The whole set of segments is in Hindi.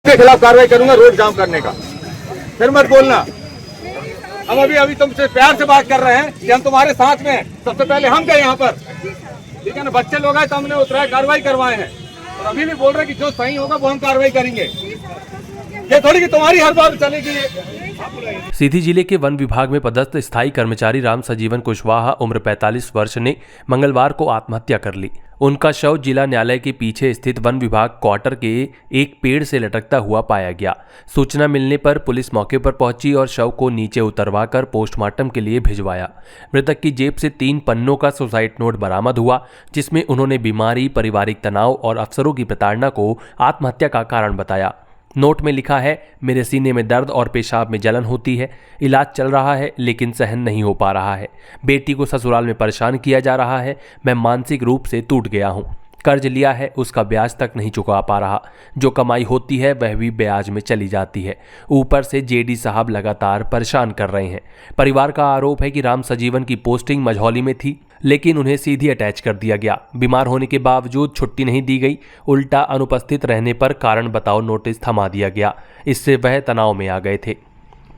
के खिलाफ कार्रवाई करूंगा रोड जाम करने का। फिर मत बोलना। हम अभी तुमसे प्यार से बात कर रहे हैं कि हम तुम्हारे साथ में हैं। सबसे पहले हम गए यहाँ पर, ठीक है ना। बच्चे लोग हैं तो हमने उतरा कार्रवाई करवाए हैं और अभी भी बोल रहे हैं कि जो सही होगा वो हम कार्रवाई करेंगे। ये थोड़ी कि तुम्हारी हर बार चलेगी। सीधी जिले के वन विभाग में पदस्थ स्थायी कर्मचारी राम सजीवन कुशवाहा उम्र 45 वर्ष ने मंगलवार को आत्महत्या कर ली। उनका शव जिला न्यायालय के पीछे स्थित वन विभाग क्वार्टर के एक पेड़ से लटकता हुआ पाया गया। सूचना मिलने पर पुलिस मौके पर पहुंची और शव को नीचे उतरवाकर पोस्टमार्टम के लिए भिजवाया। मृतक की जेब से 3 पन्नों का सुसाइड नोट बरामद हुआ, जिसमें उन्होंने बीमारी, पारिवारिक तनाव और अफसरों की प्रताड़ना को आत्महत्या का कारण बताया। नोट में लिखा है, मेरे सीने में दर्द और पेशाब में जलन होती है, इलाज चल रहा है लेकिन सहन नहीं हो पा रहा है। बेटी को ससुराल में परेशान किया जा रहा है, मैं मानसिक रूप से टूट गया हूँ। कर्ज लिया है, उसका ब्याज तक नहीं चुका पा रहा, जो कमाई होती है वह भी ब्याज में चली जाती है। ऊपर से जेडी साहब लगातार परेशान कर रहे हैं। परिवार का आरोप है कि राम सजीवन की पोस्टिंग मझौली में थी, लेकिन उन्हें सीधी अटैच कर दिया गया। बीमार होने के बावजूद छुट्टी नहीं दी गई, उल्टा अनुपस्थित रहने पर कारण बताओ नोटिस थमा दिया गया। इससे वह तनाव में आ गए थे।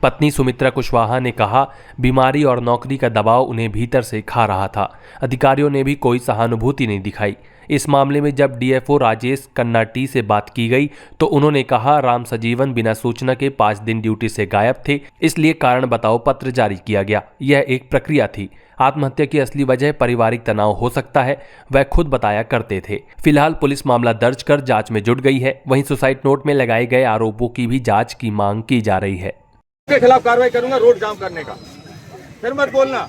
पत्नी सुमित्रा कुशवाहा ने कहा, बीमारी और नौकरी का दबाव उन्हें भीतर से खा रहा था। अधिकारियों ने भी कोई सहानुभूति नहीं दिखाई। इस मामले में जब डीएफओ राजेश कन्नाटी से बात की गई तो उन्होंने कहा, राम सजीवन बिना सूचना के 5 दिन ड्यूटी से गायब थे, इसलिए कारण बताओ पत्र जारी किया गया। यह एक प्रक्रिया थी। आत्महत्या की असली वजह पारिवारिक तनाव हो सकता है, वह खुद बताया करते थे। फिलहाल पुलिस मामला दर्ज कर जांच में जुट गई है। वहीं सुसाइड नोट में लगाए गए आरोपों की भी जांच की मांग की जा रही है। के खिलाफ कार्रवाई करूंगा रोड जाम करने का। फिर मत बोलना।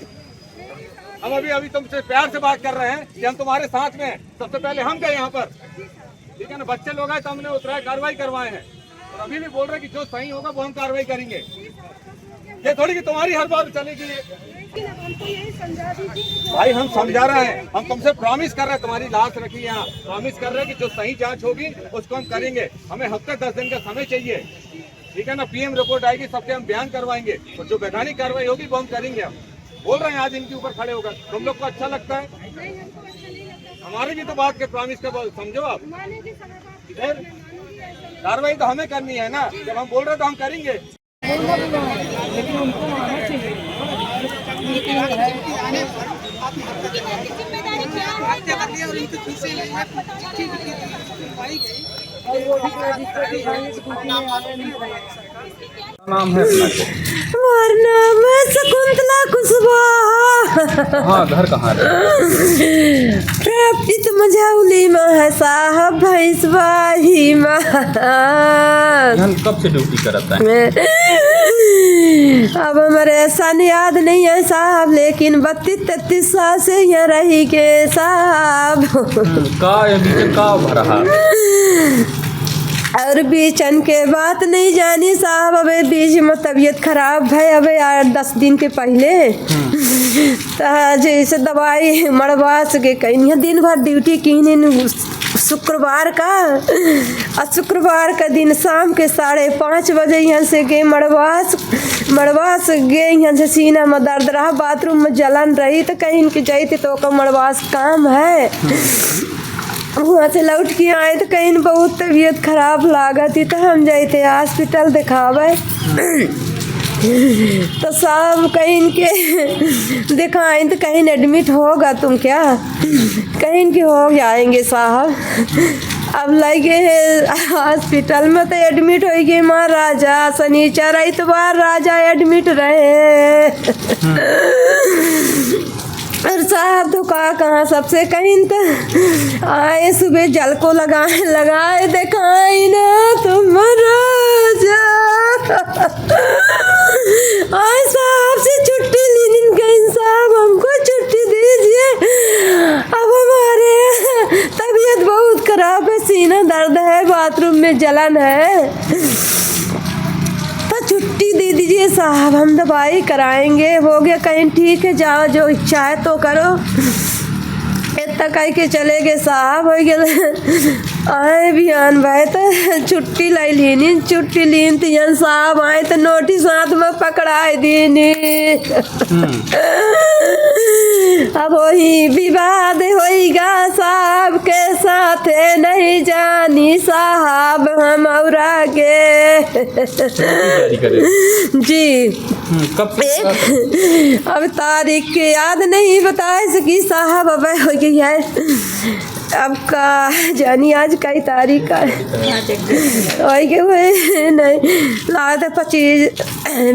हम अभी तुमसे प्यार से बात कर रहे हैं कि हम तुम्हारे साथ में हैं। सबसे पहले हम गए यहाँ पर, ठीक है ना। बच्चे लोग हैं तो हमने उतरा कार्रवाई करवाए हैं और अभी भी बोल रहे हैं कि जो सही होगा वो हम कार्रवाई करेंगे। ये थोड़ी कि तुम्हारी हर बार चलेगी। भाई हम समझा रहे हैं, हम तुमसे प्रॉमिस कर रहे हैं, तुम्हारी लाश रखी यहाँ, प्रॉमिस कर रहे हैं कि जो सही जांच होगी उसको हम करेंगे। हमें हफ्ते 10 दिन का समय चाहिए, ठीक है ना। पीएम रिपोर्ट आएगी, सबसे हम बयान करवाएंगे और जो वैधानिक कार्रवाई होगी वो हम करेंगे। हम बोल रहे हैं आज इनके ऊपर खड़े होकर। तुम लोग को अच्छा लगता है? हमारी भी तो बात के प्रॉमिस का समझो आप। कार्रवाई तो हमें करनी है ना, जब हम बोल रहे तो हम करेंगे। लेकिन उनको आना चाहिए। नाम है हमारा नाम है शकुंतला कुशवाहा। हाँ, घर कहाँ है? प्राप्त मझौली में है साहब, भैंसवाही में। कब से ड्यूटी करता है? अब हमारे ऐसा याद नहीं है साहब, लेकिन 32-33 साल से यहाँ रही के साहब। का भरा और बीचन के बात नहीं जानी साहब। अबे बीच में तबीयत खराब है, अबे 8-10 दिन के पहले जैसे दवाई मड़वा सके कहीं दिन भर ड्यूटी की। शुक्रवार का दिन शाम के 5:30 बजे यहाँ से गए मड़वास गए। यहाँ से सीना में दर्द रहा, बाथरूम में जलन रही तो कहीं की जाती तो मड़वास काम है। वहाँ से लौट के आए तो कहीं बहुत तबीयत खराब लागा थी तो हम जाते हॉस्पिटल दिखावे। तो साहब कहीं के दिखाएं तो कहीं एडमिट होगा तुम क्या, कहीं के हो जाएंगे साहब। अब लगे हॉस्पिटल में तो एडमिट हो गए महाराजा। शनिचर इतवार राजा एडमिट रहे। और साहब तो कहाँ सबसे कहीं तो आए सुबह जल को लगाए दिखाई ना तुम राजा। आए साहब से छुट्टी ली कहीं साहब, हमको छुट्टी दीजिए। अब हमारे तबीयत बहुत खराब है, सीना दर्द है, बाथरूम में जलन है, तो छुट्टी दे दीजिए साहब, हम दवाई कराएंगे। हो गया कहीं ठीक है, जाओ जो इच्छा है तो करो। इतना कह के चले गए साहब। हो गया आए बिहान भाई तो छुट्टी लाई लीनी, छुट्टी लीन तो साहब आए तो नोटिस हाथ में पकड़ाए दीनी। अब वही विवाद होइगा साहब के साथ नहीं जानी साहब हम और आगे जारी करे जी। कब से अब तारीख के याद नहीं बता सकी साहब, अब हो गई है अब का जानी आज कई तारीख है हुए नहीं लाद 25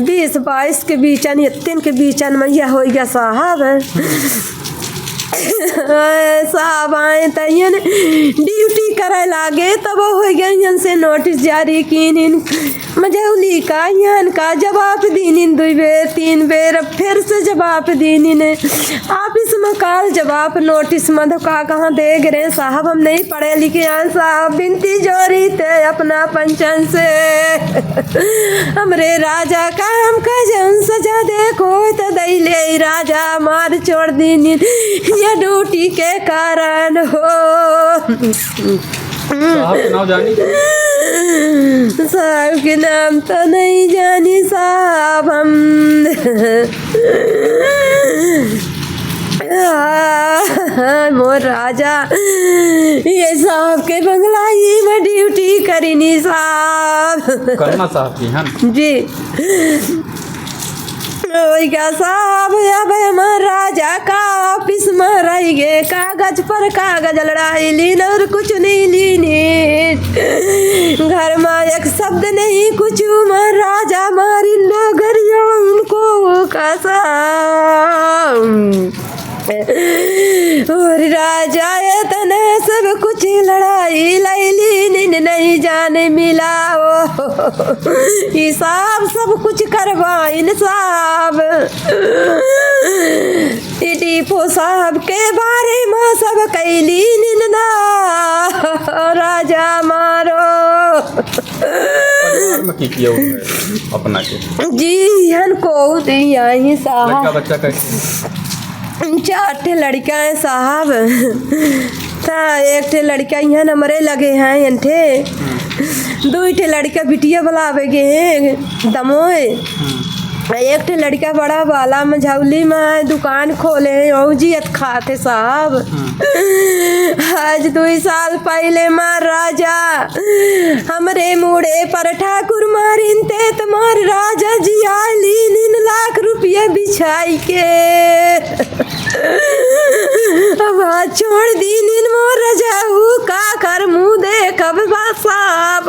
20 22 के बीच 3 के बीच में यह हो गया साहब। साहब आए तयन ड्यूटी करे लागे तब हो गया से नोटिस जारी की मझौली का यहाँ का जवाब दीन 2 बेर 3 बेर फिर से जवाब दीन ऑफिस में काल जवाब नोटिस में धोखा कहाँ दे गए साहब, हम नहीं पढ़े लिखे हैं साहब, बिनती जोरी थे अपना पंचन से हमरे राजा का हम कजन सजा देखो तो दई ले राजा मार छोड़ दीन ये ड्यूटी के कारण हो। साहब के नाम जानी साहब के नाम तो नहीं जानी साहब हम मोर राजा ये साहब के बंगला ही में ड्यूटी करीनी साहब करना साहब की है जी। क्या साहब अब हमार राजा का ऑफिस में रह गए कागज पर कागज लड़ाई लीन और कुछ नहीं लीनी घर में एक शब्द नहीं कुछ मार राजा मारी नगरिया उनको कैसा और राजा ये तने सब कुछ लड़ाई लैली नहीं जाने मिला हिसाब सब कुछ करवाइन साहब टीपू साहब के बारे में सब कैली निंदा राजा मारो परिवार में की किया हुआ अपना के जी हन को दिया ही साहब लड़का बच्चा कैसे 4 लड़का है साहब था 1 लड़का यहाँ नंबरे लगे हैं इनठे 2 लड़का बिटिया बुलावे गे हैं दमोए 1 लड़का बड़ा वाला मझौली में दुकान खोले हैं जियत खाते साहब। आज 2 साल पहले मार राजा हमरे मुड़े पर ठाकुर मारिन ते तुम्हार राजा जी आली 3 लाख रुपये बिछाई के अब छोड़ दी नीन मोर रजाऊ का कर मुँह देखब साहब।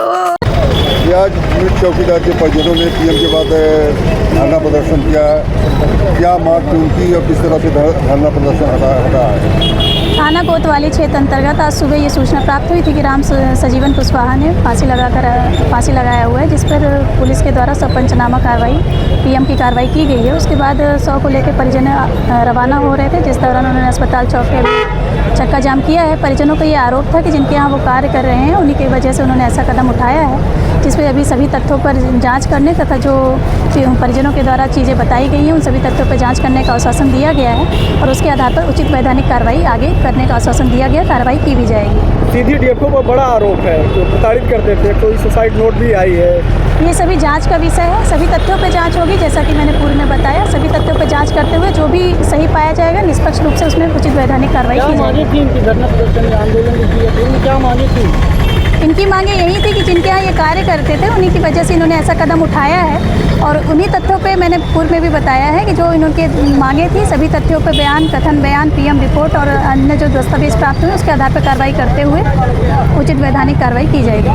आज यूनिट चौकीदार के परिजनों ने पीएम के बाद धरना प्रदर्शन किया, क्या मांग थी उनकी और किस तरह से धरना प्रदर्शन हटा है? थाना कोतवाली क्षेत्र अंतर्गत आज सुबह ये सूचना प्राप्त हुई थी कि राम सजीवन कुशवाहा ने फांसी लगाया हुआ है, जिस पर पुलिस के द्वारा सब पंचनामा कार्रवाई पीएम की कार्रवाई की गई है। उसके बाद 100 को लेकर परिजन रवाना हो रहे थे, जिस दौरान उन्होंने अस्पताल चौक के चक्का जाम किया है। परिजनों का ये आरोप था कि जिनके यहाँ वो कार्य कर रहे हैं उन्हीं की वजह से उन्होंने ऐसा कदम उठाया है, जिस पर अभी सभी तथ्यों पर जाँच करने तथा जो परिजनों के द्वारा चीज़ें बताई गई हैं उन सभी तथ्यों पर जाँच करने का आश्वासन दिया गया है और उसके आधार पर उचित वैधानिक कार्रवाई आगे करने का आश्वासन दिया गया, कार्रवाई की भी जाएगी। सीधी डीएफओ पर बड़ा आरोप है, जो प्रताड़ित करते थे, कोई सुसाइड नोट भी आई है। ये सभी जांच का विषय है, सभी तथ्यों पर जांच होगी, जैसा कि मैंने पूर्व में बताया। सभी तथ्यों पर जांच करते हुए जो भी सही पाया जाएगा निष्पक्ष रूप से उसमें उचित वैधानिक कार्रवाई की जाएगी। धरना प्रदर्शन आंदोलन की क्या मांगे थी? इनकी मांगे यही थी कि जिनके यहाँ ये कार्य करते थे उन्हीं की वजह से इन्होंने ऐसा कदम उठाया है और उन्हीं तथ्यों पे मैंने पूर्व में भी बताया है कि जो इनके मांगे थी सभी तथ्यों पे बयान, कथन बयान, पीएम रिपोर्ट और अन्य जो दस्तावेज प्राप्त हुए उसके आधार पर कार्रवाई करते हुए उचित वैधानिक कार्रवाई की जाएगी।